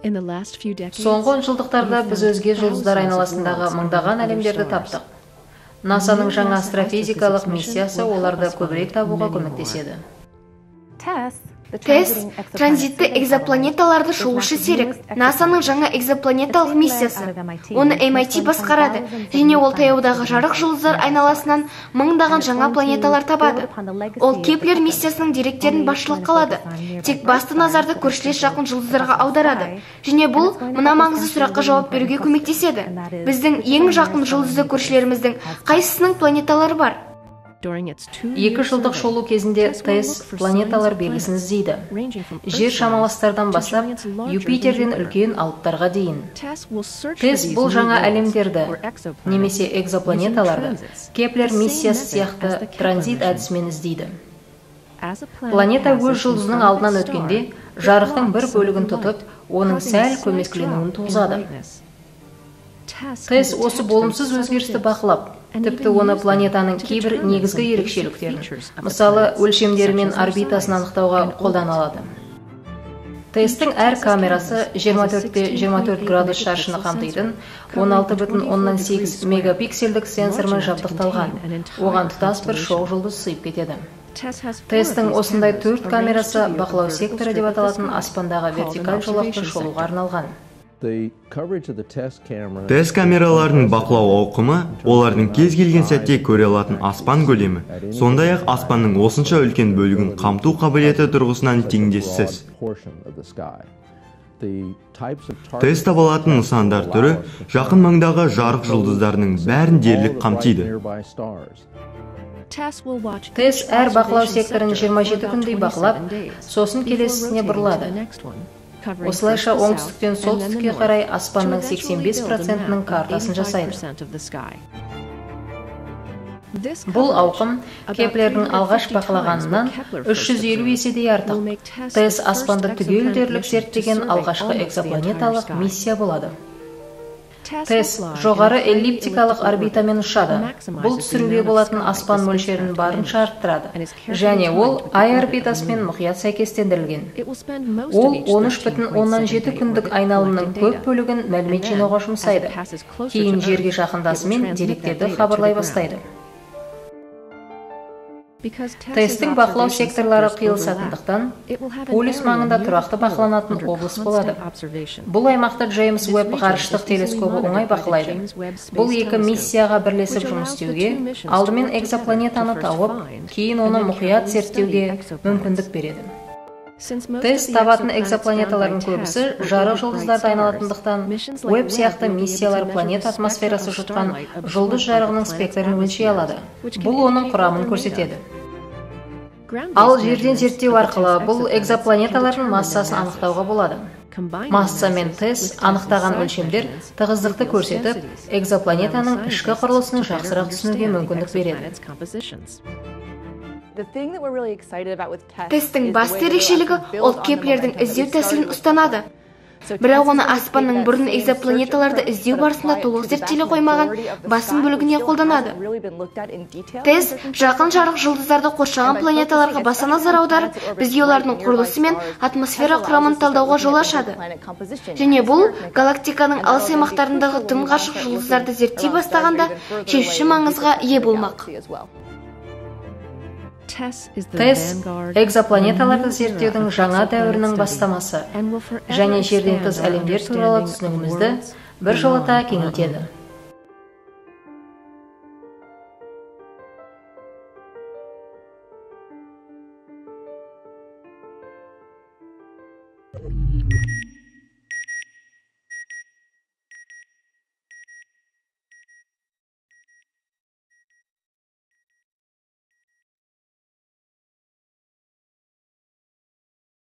Соңғы онжылдықтарда біз өзге жұлдыздар айналасындағы мыңдаған әлемдерді таптық. НАСАның жаңа астрофизикалық миссиясы оларды көбірек табуға көмектеседі. ТЭСС транзитті экзопланеталарды шолушы серік. НАСАның жаңа экзопланеталық миссиясы. Оны MIT басқарады, және ол таяудағы жарық жұлдыздар айналасынан мыңдаған жаңа планеталар табады. Ол Кеплер миссиясының деректерін басшылыққа алады, тек басты назарды көршілес жақын жұлдыздарға аударады. Және бұл мына маңызды сұраққа жауап беруге көмектеседі. Біздің ең жақын жұлдызды көршілеріміздің қайсысының планеталары бар? 2 жылдық шолу кезінде ТЭСС планеталар белгісін іздейді. Жер шамаластардан бастап, Юпитерден үлкен алыптарға дейін. ТЭСС бұл жаңа әлемдерді, немесе экзопланеталарды, Кеплер миссиясы сияқты транзит әдісімен іздейді. Планета өз жұлдызының алдынан өткенде, жарықтың бір бөлігін тұтып, оның сәл көмескіленуін туғызады. ТЭСС осы болымсыз өзгерісті бақылап, тіпті оны планетаның кейбір негізгі ерекшеліктерін, мысалы өлшемдері мен орбитасын анықтауға қолданылады. ТЭССтің әр камерасы 24-24 градус шаршыны қамтитын 16,8 мегапиксельдік сенсормен жабдықталған. Оған тұтас бір шоқ жұлдыз сыйып кетеді. ТЭССтің осындай 4 камерасы бақылау секторы деп аталатын аспандағы вертикаль жолақты шолуға арналған. ТЭСС камераларының бақылау ауқымы олардың кез келген сәтте көре алатын аспан көлемі, сондай-ақ аспанның осынша үлкен бөлігін қамту қабілеті тұрғысынан теңдессіз. ТЭСС табылатын нысандар түрі жақын маңдағы жарық жұлдыздарының бәрін дерлік қамтиды. ТЭСС әр бақылау секторын 27 күндей бақылап, сосын келесісіне бұрылады. Осылайша оңтүстіктен солтүстікке қарай аспанның 85%-ның картасын жасайды. Бұл ауқым Кеплердің алғаш бақылағанынан 350 еседей артық. ТЭСС аспанды түгел дерлік зерттеген алғашқы экзопланеталық миссия болады. ТЭСС жоғары эллиптикалық орбитамен ұшады. Бұл түсіруге болатын аспан мөлшерін барынша арттырады. Және ол ай орбитасымен мұқият сәйкестендірілген. Ол 13,7 күндік айналымның көп бөлігін мәлімет жинауға жұмсайды. Кейін жерге жақындасымен деректерді хабарлай бастайды. ТЭССтің бақылау секторлары қиылысатындықтан, полюс маңында тұрақты бақыланатын облыс болады. Бұл аймақты Джеймс Уэбб ғарыштық телескопы оңай бақылайды. Бұл екі миссияға бірлесіп жұмыс істеуге, алдымен экзопланетаны тауып, кейін оны мұқият зерттеуге мүмкіндік береді. ТЭСС табатын экзопланеталардың көбісі жарық жұлдыздарды айналатындықтан, Уэбб сияқты миссиялар планета атмосферасы жұтқан жұлдыз жарығының спектрін өлшей алады. Бұл оның құрамын көрсетеді. Ал жерден зерттеу арқылы бұл экзопланеталардың массасын анықтауға болады. Масса мен ТЭСС анықтаған өлшемдер тығыздықты көрсетіп, экзопланетаның ішкі құрылысын жақсырақ түсінуге мүмкіндік береді. ТЭССтің басты ерекшелігі ол Кеплердің іздеу тәсілін ұстанады. Бірақ оны аспанның бұрын экзопланеталарды іздеу барысында толық зерттеле қоймаған басым бөлігіне қолданады. ТЭСС жақын жарық жұлдыздарды қоршаған планеталарға баса назар аударып, бізге олардың құрылысы мен атмосфера құрамын талдауға жол ашады. Және бұл галактиканың алыс аймақтарындағы тым ғашық жұлдыздарды зерттей бастағанда шешуші маңызға ие болмақ. ТЭСС экзопланеталарды зерттеудің жаңа дәуірінің бастамасы және жерден тыс әлемдер туралы түсінігімізді біржолата кеңейтеді.